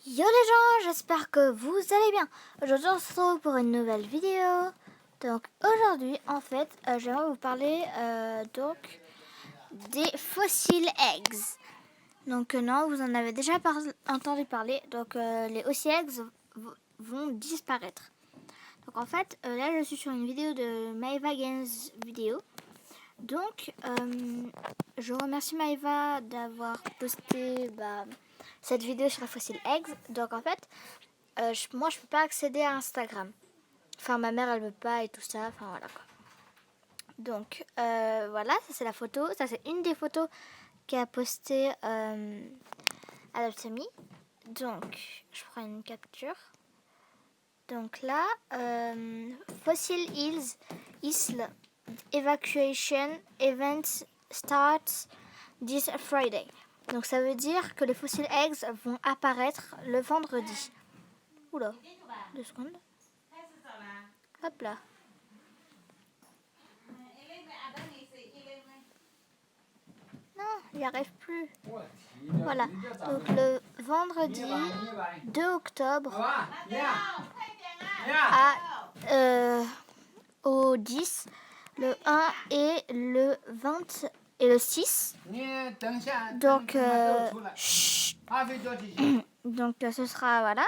Yo les gens, j'espère que vous allez bien. Aujourd'hui on se retrouve pour une nouvelle vidéo. Donc aujourd'hui en fait j'aimerais vous parler donc des fossiles eggs. Donc non, vous en avez déjà entendu parler. Donc les fossiles eggs vont disparaître. Donc en fait là je suis sur une vidéo de Maeva Games vidéo. Donc je remercie Maeva d'avoir posté cette vidéo sur les fossiles eggs. Donc en fait moi je peux pas accéder à Instagram. Enfin ma mère elle veut pas et tout ça. Enfin voilà quoi. Donc voilà, ça c'est la photo. Ça c'est une des photos qu'a posté Adoptami. Donc je prends une capture. Donc là Fossil Hills Isle Evacuation Event starts this Friday. Donc ça veut dire que les fossiles eggs vont apparaître le vendredi. Oula, 2 secondes. Hop là. Non, il n'y arrive plus. Voilà. Donc le vendredi 2 octobre au 10, le 1 et le 20 et le 6. Donc, donc ce sera, voilà.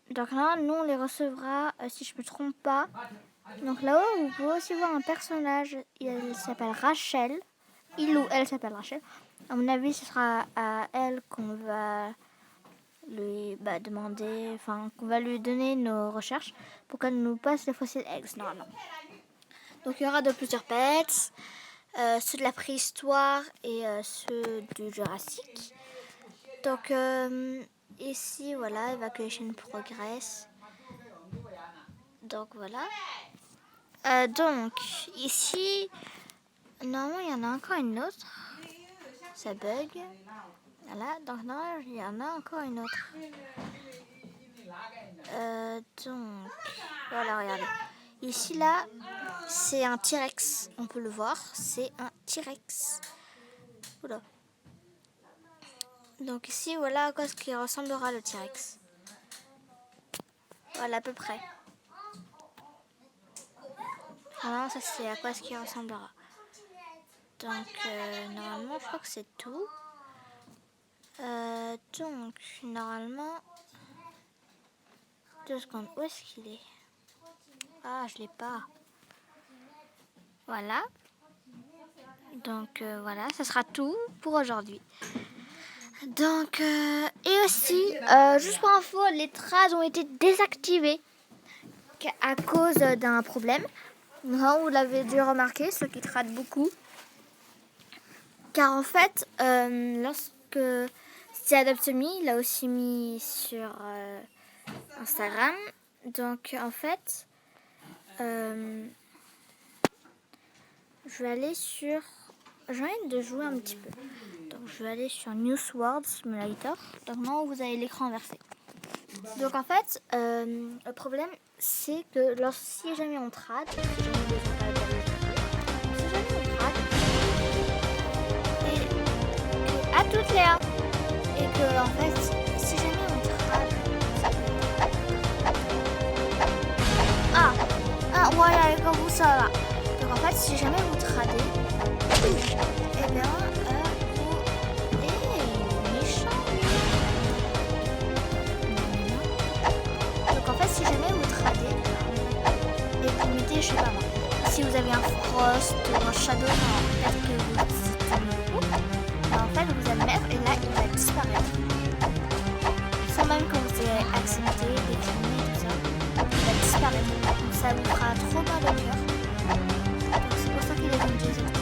Donc là, nous, on les recevra, si je ne me trompe pas. Donc là-haut, vous pouvez aussi voir un personnage, il s'appelle Rachel. Il ou elle s'appelle Rachel. À mon avis, ce sera à elle qu'on va lui demander, enfin, qu'on va lui donner nos recherches pour qu'elle nous passe les fossiles eggs, normalement. Donc il y aura de plusieurs pets, ceux de la préhistoire et ceux du Jurassique. Donc ici, voilà, evacuation progress. Donc voilà. Donc ici, normalement il y en a encore une autre. Ça bug. Voilà, donc non, il y en a encore une autre. Donc voilà, regardez. Ici là, c'est un T-Rex. On peut le voir, c'est un T-Rex. Oula. Donc ici, voilà à quoi ce qui ressemblera le T-Rex. Voilà à peu près. Vraiment, ça c'est à quoi ce qui ressemblera. Donc normalement, je crois que c'est tout. Donc normalement, 2 secondes. Où est-ce qu'il est? Ah, je l'ai pas. Voilà. Donc voilà, ça sera tout pour aujourd'hui. Donc, et aussi, juste pour info, les trades ont été désactivés à cause d'un problème. Non, vous l'avez dû remarquer, ceux qui tradent beaucoup. Car en fait, lorsque c'est Adoptemi, il l'a aussi mis sur Instagram. Donc, en fait, je vais aller sur... J'ai envie de jouer un petit peu. Donc, je vais aller sur New World Simulator. Donc, maintenant, vous avez l'écran inversé. Donc, en fait, le problème, c'est que si jamais on trade, si jamais on trade, et à toutes Léa, et que, en fait, si jamais on trade, voilà, comme vous ça là. Donc, en fait, si jamais vous tradez, eh bien, si jamais vous tradez et vous mettez, je sais pas moi, si vous avez un Frost ou un Shadow, peut-être que vous tournez le coup, en fait vous allez le mettre et là il va disparaître. Sans même que vous ayez accepté, décliné tout ça, il va disparaître. Donc ça vous fera trop mal au cœur. Donc c'est pour ça qu'il est venu désactiver.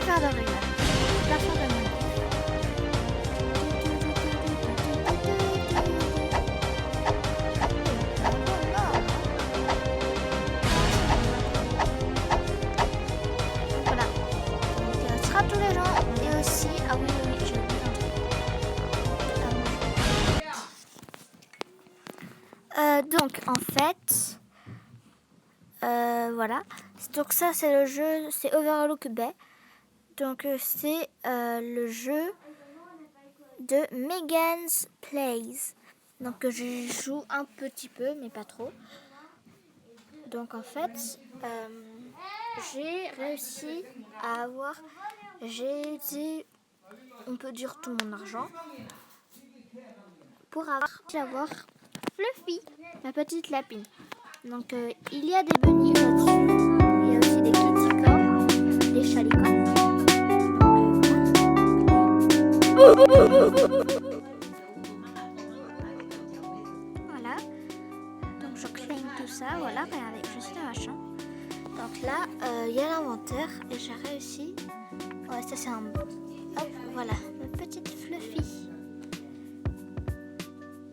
Faire de rire. Pas faire de rire. Voilà. Donc, ce sera à tous les gens. Et aussi, ah oui, j'ai oublié un truc. Donc en fait, voilà. Donc ça c'est le jeu, c'est Overlook Bay. Donc c'est le jeu de Megan's Plays. Donc je joue un petit peu, mais pas trop. Donc en fait, j'ai réussi à avoir, j'ai été, on peut dire tout mon argent, pour avoir Fluffy, ma petite lapine. Donc il y a des bunnies là-dessus, il y a aussi des kitty corps, des chalicots. Voilà, donc je claim tout ça, voilà, regardez, je suis dans ma chambre. Donc là, il y a l'inventaire et j'ai réussi. Ouais, ça c'est un... Hop, voilà, ma petite Fluffy.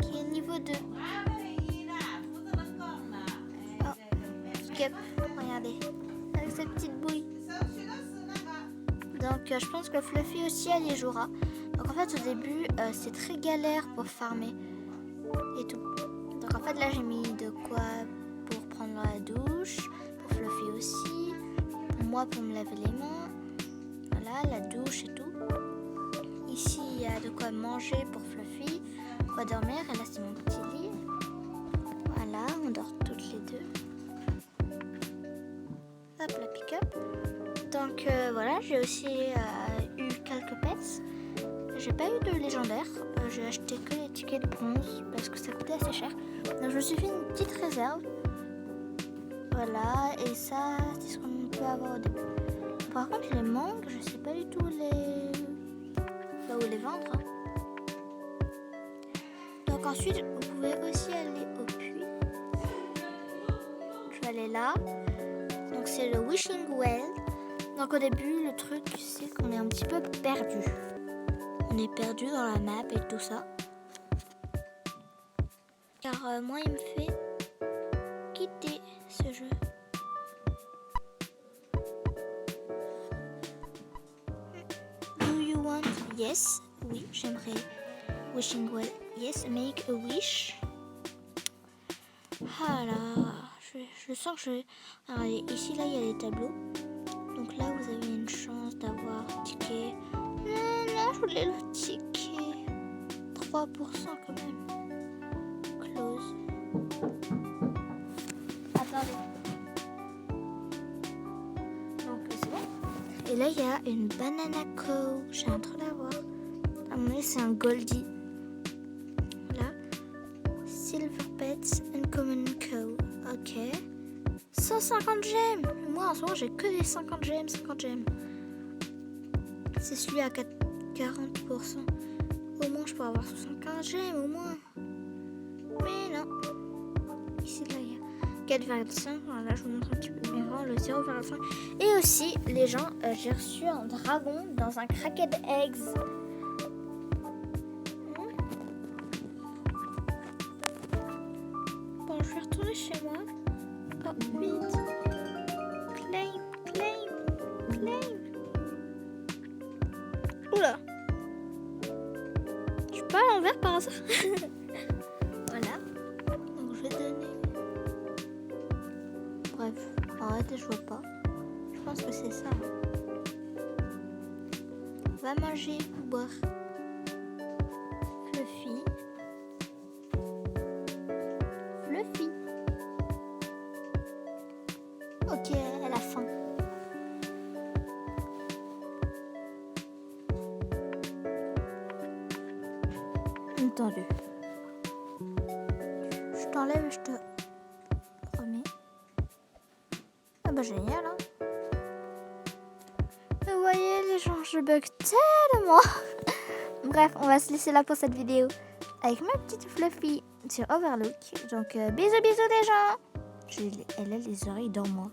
Qui est niveau 2. Oh, skip, regardez. Avec sa petite bouille. Donc je pense que Fluffy aussi, elle y jouera. Donc en fait, au début, c'est très galère pour farmer. Et tout. Donc en fait, là, j'ai mis de quoi pour prendre la douche. Pour Fluffy aussi. Pour moi, pour me laver les mains. Voilà, la douche et tout. Ici, il y a de quoi manger pour Fluffy. Quoi dormir. Et là, c'est mon petit lit. Voilà, on dort toutes les deux. Hop, la pick-up. Donc voilà, j'ai aussi eu quelques pets. J'ai pas eu de légendaire. J'ai acheté que les tickets de bronze parce que ça coûtait assez cher. Donc je me suis fait une petite réserve. Voilà, et ça, c'est ce qu'on peut avoir au début. Par contre, les mangues, je sais pas du tout où les vendre. Hein. Donc ensuite, vous pouvez aussi aller au puits. Je vais aller là. Donc c'est le Wishing Well. Donc au début, le truc, c'est qu'on est un petit peu perdu. On est perdu dans la map et tout ça. Car moi, il me fait quitter ce jeu. Do you want? Yes. Oui, j'aimerais. Wishing well. Yes, make a wish. Ah là, je sens que je... Regardez, ici, là, il y a les tableaux. Donc là, vous avez une chance d'avoir un ticket. Non, je voulais le ticket. 3% quand même. Close. Attendez. Donc c'est bon. Et là, il y a une Banana Co. J'ai un truc à voir. À mon avis, c'est un Goldie. Voilà. Silver Pets Uncommon Co. Ok. 150 gemmes. Moi, en ce moment, j'ai que des 50 gemmes, 50 gemmes. C'est celui à 40%. Au moins, je pourrais avoir 75 gemmes, au moins. Mais non. Ici, là, il y a 4,5. Voilà, je vous montre un petit peu. Mais vraiment, le 0,5. Et aussi, les gens, j'ai reçu un dragon dans un Cracked Eggs. Bon, je vais retourner chez moi. Oh, vite. Claim. Oula. Je suis pas à l'envers par hasard. Voilà. Donc je vais donner. Bref, arrête, je vois pas. Je pense que c'est ça. Va manger ou boire. Fluffy. Ok, elle a faim. Entendu. Je t'enlève et je te remets. Ah bah génial, hein. Vous voyez les gens, je bug tellement. Bref, on va se laisser là pour cette vidéo avec ma petite Fluffy sur Overlook. Donc bisous les gens. Elle a les oreilles dans moi.